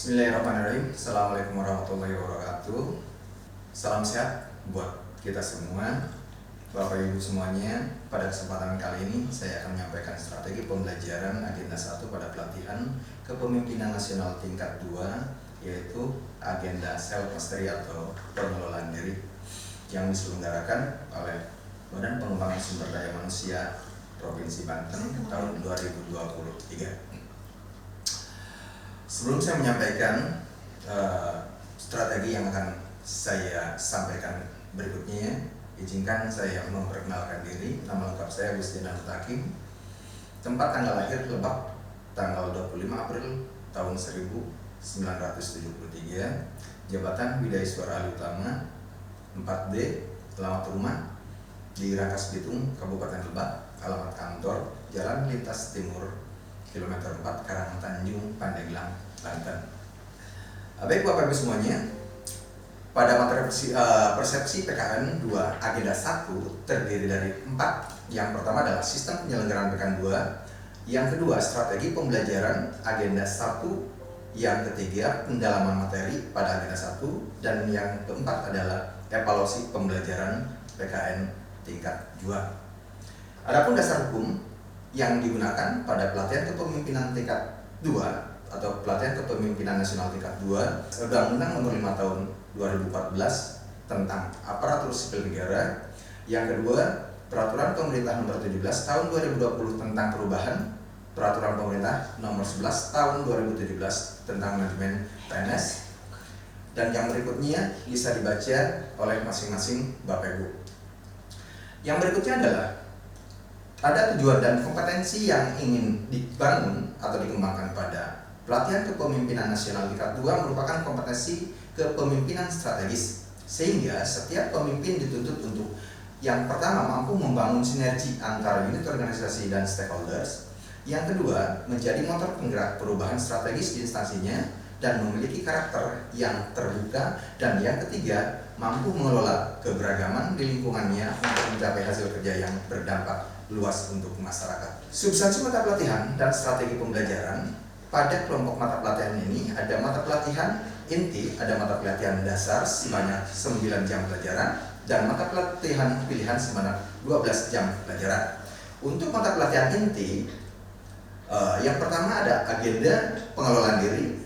Bismillahirrahmanirrahim. Assalamualaikum warahmatullahi wabarakatuh. Salam sehat buat kita semua, Bapak Ibu semuanya. Pada kesempatan kali ini saya akan menyampaikan strategi pembelajaran agenda 1 pada pelatihan kepemimpinan nasional tingkat 2, yaitu agenda self mastery atau pengelolaan diri yang diselenggarakan oleh Badan Pengembangan Sumber Daya Manusia Provinsi Banten tahun 2023. Sebelum saya menyampaikan strategi yang akan saya sampaikan berikutnya, izinkan saya memperkenalkan diri. Nama lengkap saya Gusti Nanut Hakim. Tempat tanggal lahir Lebak, tanggal 25 April tahun 1973. Jabatan Bidai Suara Ahli Utama 4D. Alamat rumah di Rangkas Bitung, Kabupaten Lebak. Alamat kantor Jalan Lintas Timur, kilometer 4, Karangtanjung, Pandeglang, Banten. Baik Bapak Ibu semuanya, pada materi persepsi PKN 2 agenda 1 terdiri dari 4. Yang pertama adalah sistem penyelenggaraan PKN 2, yang kedua strategi pembelajaran agenda 1, yang ketiga pendalaman materi pada agenda 1, dan yang keempat adalah evaluasi pembelajaran PKN tingkat 2. Adapun dasar hukum yang digunakan pada pelatihan kepemimpinan tingkat 2 atau pelatihan kepemimpinan nasional tingkat 2, Undang-Undang Nomor 5 Tahun 2014 tentang Aparatur Sipil Negara. Yang kedua, Peraturan Pemerintah Nomor 17 Tahun 2020 tentang perubahan Peraturan Pemerintah Nomor 11 Tahun 2017 tentang manajemen PNS. Dan yang berikutnya bisa dibaca oleh masing-masing Bapak Ibu. Yang berikutnya adalah ada tujuan dan kompetensi yang ingin dibangun atau dikembangkan pada pelatihan kepemimpinan nasional tingkat 2 merupakan kompetensi kepemimpinan strategis, sehingga setiap pemimpin dituntut untuk yang pertama mampu membangun sinergi antara unit organisasi dan stakeholders, yang kedua menjadi motor penggerak perubahan strategis di instansinya dan memiliki karakter yang terbuka, dan yang ketiga mampu mengelola keberagaman di lingkungannya untuk mencapai hasil kerja yang berdampak luas untuk masyarakat. Substansi mata pelatihan dan strategi pembelajaran pada kelompok mata pelatihan ini ada mata pelatihan inti, ada mata pelatihan dasar sebanyak 9 jam pelajaran, dan mata pelatihan pilihan sebanyak 12 jam pelajaran. Untuk mata pelatihan inti, yang pertama ada agenda pengelolaan diri,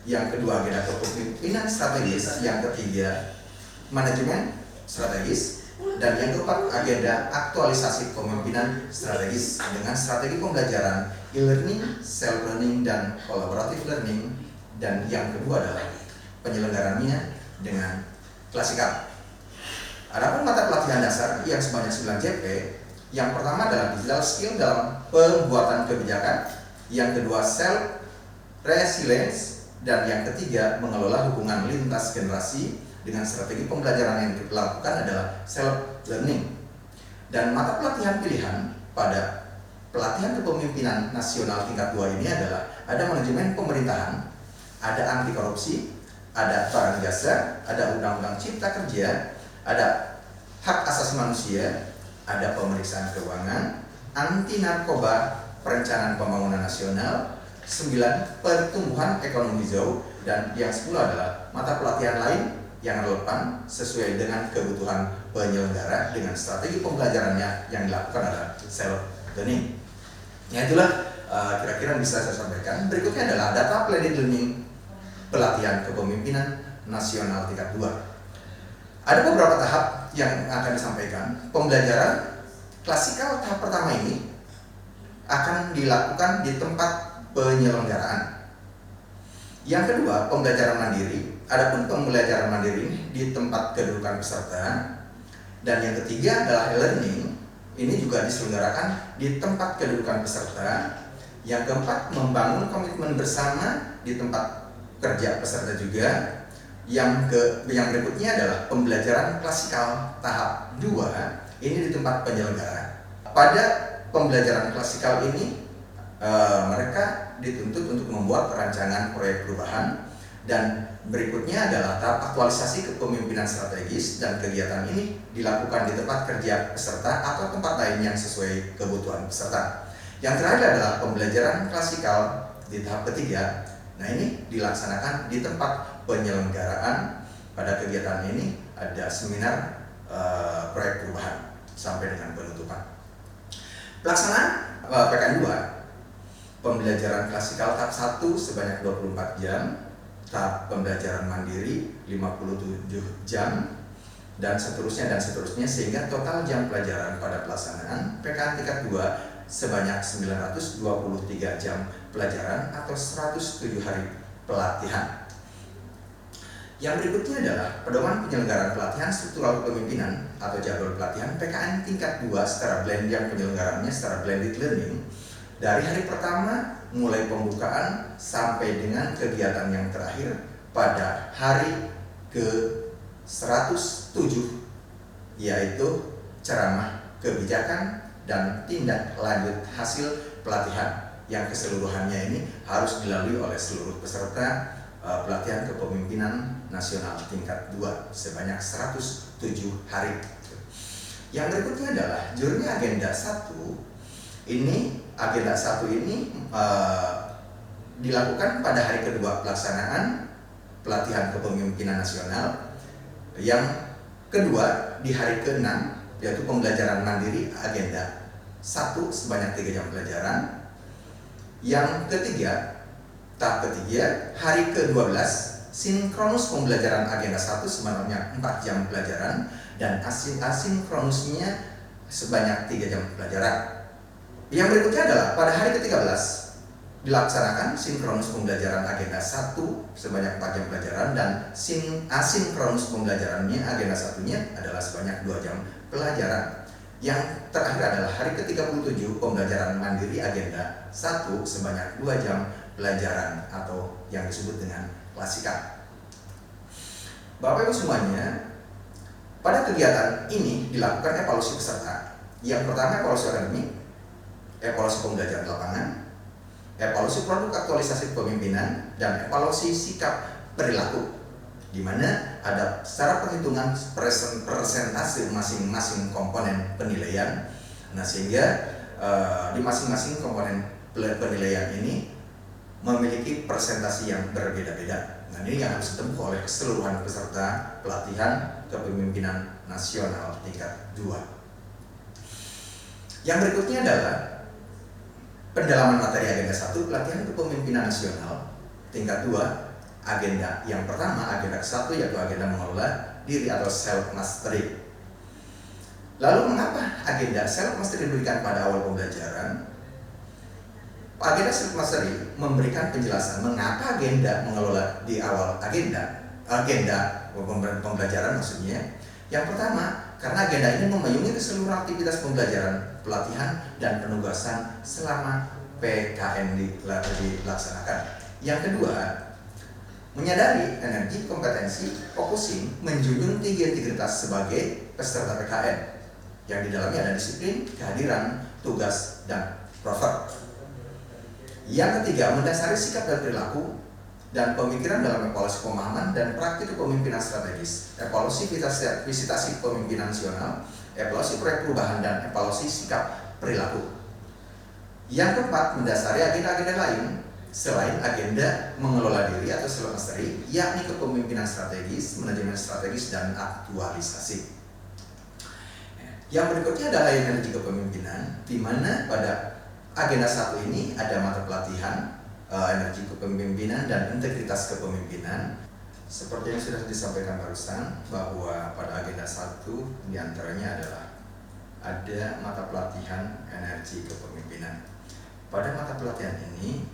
yang kedua agenda kepemimpinan strategis, yang ketiga manajemen strategis, dan yang keempat agenda aktualisasi kepemimpinan strategis dengan strategi pembelajaran e-learning, self-learning, dan collaborative learning. Dan yang kedua adalah penyelenggarannya dengan klasikal. Adapun mata pelatihan dasar yang sebanyak 9 JP, yang pertama adalah digital skill dalam pembuatan kebijakan, yang kedua self resilience, dan yang ketiga mengelola hubungan lintas generasi dengan strategi pembelajaran yang dilakukan adalah self-learning. Dan mata pelatihan pilihan pada pelatihan kepemimpinan nasional tingkat 2 ini adalah ada manajemen pemerintahan, ada anti korupsi, ada barang jasa, ada undang-undang cipta kerja, ada hak asasi manusia, ada pemeriksaan keuangan, anti narkoba, perencanaan pembangunan nasional, 9 pertumbuhan ekonomi hijau, dan yang 10 adalah mata pelatihan lain yang relevan sesuai dengan kebutuhan penyelenggara dengan strategi pembelajarannya yang dilakukan adalah self-learning. Ya, itulah kira-kira yang bisa saya sampaikan. Berikutnya adalah data blended learning pelatihan kepemimpinan nasional tingkat 2. Ada beberapa tahap yang akan disampaikan. Pembelajaran klasikal tahap pertama ini akan dilakukan di tempat penyelenggaraan. Yang kedua, pembelajaran mandiri. Adapun pembelajaran mandiri di tempat kedudukan peserta. Dan yang ketiga adalah e-learning. Ini juga diselenggarakan di tempat kedudukan peserta. Yang keempat, membangun komitmen bersama di tempat kerja peserta juga. Yang berikutnya adalah pembelajaran klasikal tahap 2. Ini di tempat penyelenggara. Pada pembelajaran klasikal ini mereka dituntut untuk membuat perancangan proyek perubahan, dan berikutnya adalah tahap aktualisasi kepemimpinan strategis, dan kegiatan ini dilakukan di tempat kerja peserta atau tempat lain yang sesuai kebutuhan peserta. Yang terakhir adalah pembelajaran klasikal di tahap ketiga, Nah, ini dilaksanakan di tempat penyelenggaraan. Pada kegiatan ini ada seminar proyek perubahan sampai dengan penutupan. Pelaksanaan PKN 2, pembelajaran klasikal tahap 1 sebanyak 24 jam, tahap pembelajaran mandiri 57 jam, dan seterusnya sehingga total jam pelajaran pada pelaksanaan PKN tingkat 2 sebanyak 923 jam pelajaran atau 107 hari pelatihan. Yang berikutnya adalah pedoman penyelenggaraan pelatihan struktural kepemimpinan atau jadwal pelatihan PKN tingkat 2 secara blend, yang penyelenggaraannya secara blended learning dari hari pertama mulai pembukaan sampai dengan kegiatan yang terakhir pada hari ke-107, yaitu ceramah kebijakan dan tindak lanjut hasil pelatihan, yang keseluruhannya ini harus dilalui oleh seluruh peserta pelatihan kepemimpinan nasional tingkat 2 sebanyak 107 hari. Yang berikutnya adalah jurni agenda 1. Agenda 1 ini dilakukan pada hari kedua pelaksanaan pelatihan kepemimpinan nasional. Yang kedua di hari ke-6, yaitu pembelajaran mandiri agenda 1 sebanyak 3 jam pelajaran. Yang ketiga, tahap ketiga, hari ke-12 sinkronus pembelajaran agenda 1 sebanyak 4 jam pelajaran dan asinkronusnya sebanyak 3 jam pelajaran. Yang berikutnya adalah pada hari ke-13 dilaksanakan sinkronus pembelajaran agenda 1 sebanyak 4 jam pelajaran dan asinkronus pembelajarannya agenda 1-nya adalah sebanyak 2 jam pelajaran. Yang terakhir adalah hari ke-37 pembelajaran mandiri agenda 1 sebanyak 2 jam pelajaran atau yang disebut dengan klasikal. Bapak Ibu semuanya, pada kegiatan ini dilakukan evaluasi peserta. Yang pertama evaluasi akademik, evaluasi pembelajaran lapangan, evaluasi produk aktualisasi kepemimpinan, dan evaluasi sikap perilaku, di mana ada secara perhitungan persentase masing-masing komponen penilaian. Nah, sehingga di masing-masing komponen penilaian ini memiliki presentasi yang berbeda-beda. Nah, ini yang harus ditempuh oleh keseluruhan peserta pelatihan kepemimpinan nasional tingkat 2. Yang berikutnya adalah pendalaman materi agenda 1 pelatihan kepemimpinan nasional tingkat 2. Agenda yang pertama, agenda 1, yaitu agenda mengelola diri atau self mastery. Lalu mengapa agenda self mastery diberikan pada awal pembelajaran? Agenda self mastery memberikan penjelasan mengapa agenda mengelola di awal agenda pembelajaran maksudnya. Yang pertama, karena agenda ini memayungi keseluruhan aktivitas pembelajaran, pelatihan, dan penugasan selama PKN dilaksanakan. Yang kedua, menyadari energi, kompetensi, focusing, menjunjung tinggi integritas sebagai peserta PKN, yang di dalamnya ada disiplin, kehadiran, tugas, dan profit. Yang ketiga, mendasari sikap dan perilaku dan pemikiran dalam evaluasi pemahaman dan praktik kepemimpinan strategis, evaluasi visitasi kepemimpinan nasional, evaluasi proyek perubahan, dan evaluasi sikap perilaku. Yang keempat, mendasari agenda-agenda lain selain agenda mengelola diri atau self mastery, yakni kepemimpinan strategis, manajemen strategis, dan aktualisasi. Yang berikutnya adalah energi kepemimpinan, di mana pada agenda 1 ini ada mata pelatihan energi kepemimpinan dan integritas kepemimpinan. Seperti yang sudah disampaikan barusan, bahwa pada agenda 1 diantaranya adalah ada mata pelatihan energi kepemimpinan. Pada mata pelatihan ini,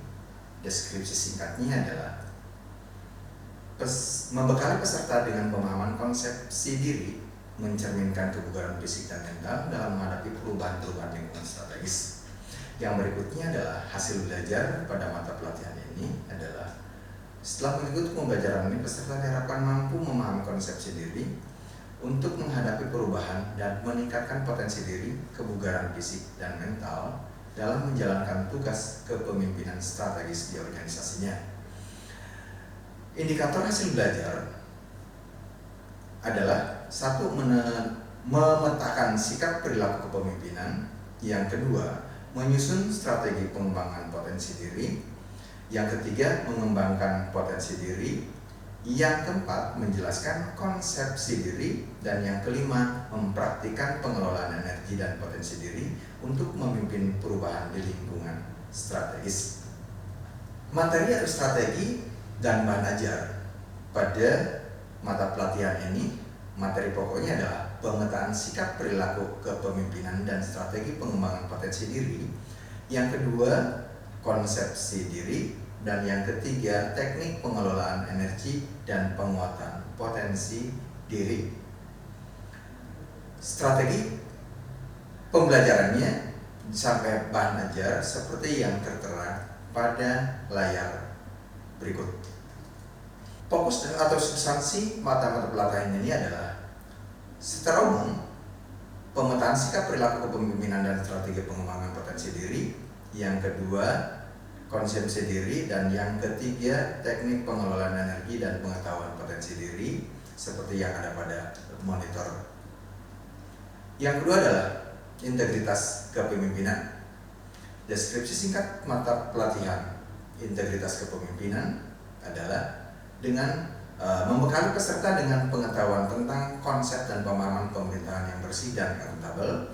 deskripsi singkatnya adalah membekali peserta dengan pemahaman konsepsi diri, mencerminkan kebugaran fisik dan mental dalam menghadapi perubahan-perubahan lingkungan strategis. Yang berikutnya adalah hasil belajar pada mata pelatihan ini adalah setelah mengikuti pembelajaran ini, peserta diharapkan mampu memahami konsepsi diri untuk menghadapi perubahan dan meningkatkan potensi diri, kebugaran fisik dan mental dalam menjalankan tugas kepemimpinan strategis di organisasinya. Indikator hasil belajar adalah 1. Memetakan sikap perilaku kepemimpinan. Yang kedua, menyusun strategi pengembangan potensi diri. Yang ketiga, mengembangkan potensi diri. Yang keempat, menjelaskan konsepsi diri. Dan yang kelima, mempraktikkan pengelolaan energi dan potensi diri untuk memimpin perubahan di lingkungan strategis. Materi atau strategi dan bahan ajar pada mata pelatihan ini, materi pokoknya adalah pemetaan sikap perilaku kepemimpinan dan strategi pengembangan potensi diri. Yang kedua, konsepsi diri. Dan yang ketiga, teknik pengelolaan energi dan penguatan potensi diri. Strategi pembelajarannya sampai bahan ajar seperti yang tertera pada layar berikut. Fokus atau substansi mata pelatihan ini adalah secara umum pemetaan sikap perilaku kepemimpinan dan strategi pengembangan potensi diri. Yang kedua, konsepsi diri. Dan yang ketiga, teknik pengelolaan energi dan pengetahuan potensi diri seperti yang ada pada monitor. Yang kedua adalah integritas kepemimpinan. Deskripsi singkat mata pelatihan integritas kepemimpinan adalah dengan membekali peserta dengan pengetahuan tentang konsep dan pemahaman pemerintahan yang bersih dan akuntabel,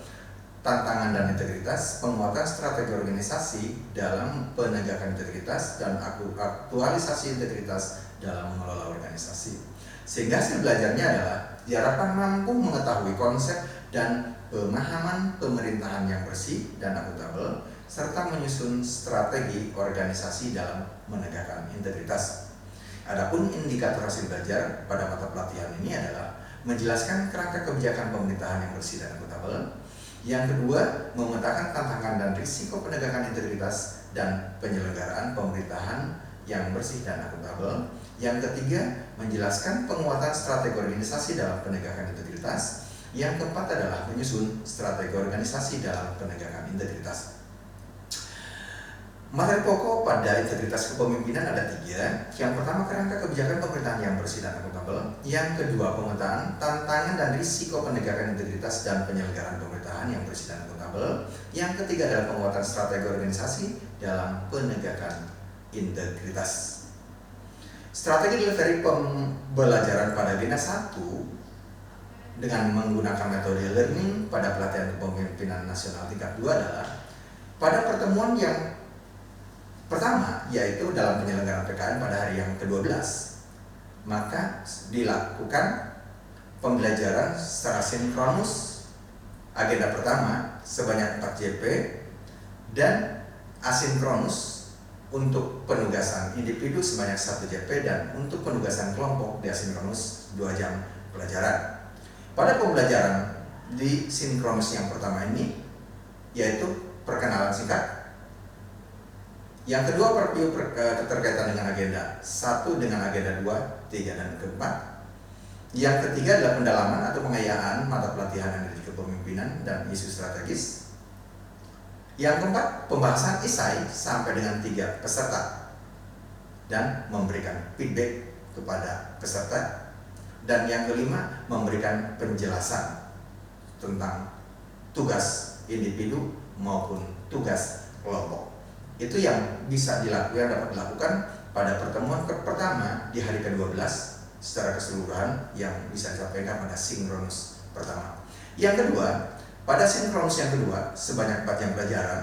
tantangan dan integritas, penguatan strategi organisasi dalam penegakan integritas, dan aktualisasi integritas dalam mengelola organisasi. Sehingga hasil belajarnya adalah diharapkan mampu mengetahui konsep dan pemahaman pemerintahan yang bersih dan akuntabel, serta menyusun strategi organisasi dalam menegakkan integritas. Adapun indikator hasil belajar pada mata pelatihan ini adalah menjelaskan kerangka kebijakan pemerintahan yang bersih dan akuntabel. Yang kedua, memetakan tantangan dan risiko penegakan integritas dan penyelenggaraan pemerintahan yang bersih dan akuntabel. Yang ketiga, menjelaskan penguatan strategi organisasi dalam penegakan integritas. Yang keempat adalah menyusun strategi organisasi dalam penegakan integritas. Materi pokok pada integritas kepemimpinan ada 3. Yang pertama, kerangka kebijakan pemerintahan yang bersih dan akuntabel. Yang kedua, pemetaan tantangan dan risiko penegakan integritas dan penyelenggaraan pemerintahan yang bersih dan akuntabel. Yang ketiga adalah penguatan strategi organisasi dalam penegakan integritas. Strategi delivery pembelajaran pada agenda 1 dengan menggunakan metode learning pada pelatihan kepemimpinan nasional tingkat 2 adalah pada pertemuan yang pertama, yaitu dalam penyelenggaraan PKN pada hari yang ke-12, maka dilakukan pembelajaran secara sinkronus. Agenda pertama sebanyak 4 JP dan asinkronus untuk penugasan individu sebanyak 1 JP dan untuk penugasan kelompok diasinkronus 2 jam pelajaran. Pada pembelajaran di sinkronus yang pertama ini, yaitu perkenalan singkat. Yang kedua, preview keterkaitan dengan agenda 1 dengan agenda 2, 3, dan ke-4. Yang ketiga adalah pendalaman atau pengayaan mata pelatihan energi kepemimpinan dan isu strategis. Yang keempat, pembahasan esai sampai dengan 3 peserta dan memberikan feedback kepada peserta. Dan yang kelima, memberikan penjelasan tentang tugas individu maupun tugas kelompok. Itu yang bisa dapat dilakukan pada pertemuan pertama di hari ke-12 secara keseluruhan yang bisa disampaikan pada sinkronus pertama. Yang kedua, pada sinkronus yang kedua sebanyak 4 jam pelajaran.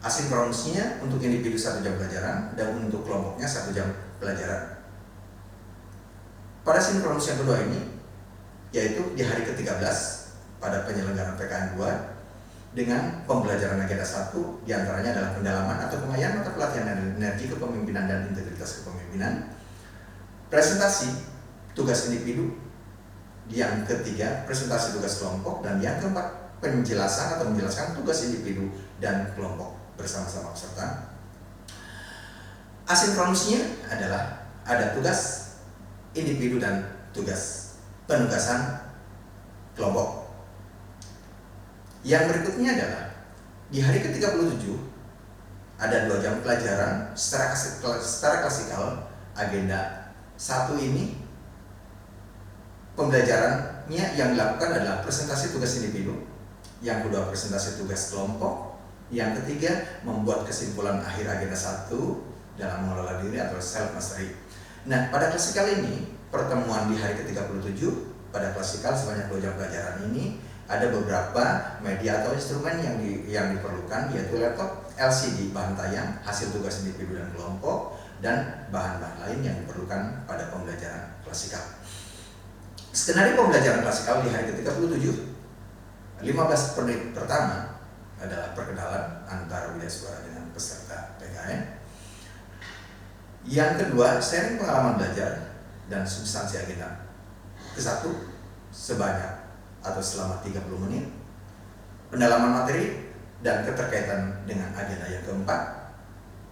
Asinkronusnya untuk individu 1 jam pelajaran dan untuk kelompoknya 1 jam pelajaran. Pada sinkronus yang kedua ini, yaitu di hari ke-13 pada penyelenggaraan PKN 2 dengan pembelajaran agenda 1 diantaranya adalah pendalaman atau pengayaan mata pelatihan energi kepemimpinan dan integritas kepemimpinan, presentasi tugas individu, yang ketiga presentasi tugas kelompok, dan yang keempat penjelasan atau menjelaskan tugas individu dan kelompok bersama-sama peserta. Asinkronusnya adalah ada tugas individu dan tugas penugasan kelompok. Yang berikutnya adalah di hari ke-37 ada 2 jam pelajaran secara klasikal. Agenda 1 ini pembelajarannya yang dilakukan adalah presentasi tugas individu, yang kedua presentasi tugas kelompok, yang ketiga membuat kesimpulan akhir agenda 1, dalam mengelola diri atau self mastery. Nah, pada klasikal ini, pertemuan di hari ke-37 pada klasikal sebanyak 2 jam pelajaran ini ada beberapa media atau instrumen yang diperlukan, yaitu laptop, LCD, bahan tayang, hasil tugas individu dan kelompok, dan bahan-bahan lain yang diperlukan pada pembelajaran klasikal. Skenario pembelajaran klasikal di hari ke-37, 15 menit pertama adalah perkenalan antara Widya Suara dengan peserta PKN. Yang kedua, sharing pengalaman belajar dan substansi agenda. Ke-1, sebanyak atau selama 30 menit. Pendalaman materi dan keterkaitan dengan agenda yang keempat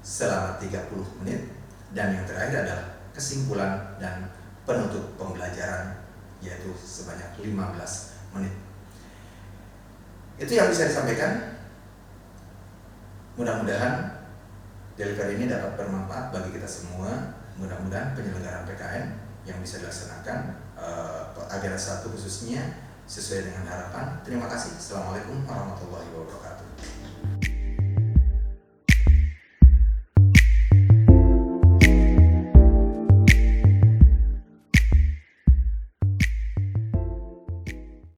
selama 30 menit. Dan yang terakhir adalah kesimpulan dan penutup pembelajaran, yaitu sebanyak 15 menit. Itu yang bisa disampaikan. Mudah-mudahan delivery ini dapat bermanfaat bagi kita semua. Mudah-mudahan penyelenggaraan PKN yang bisa dilaksanakan agenda 1 khususnya sesuai dengan harapan. Terima kasih. Assalamualaikum warahmatullahi wabarakatuh.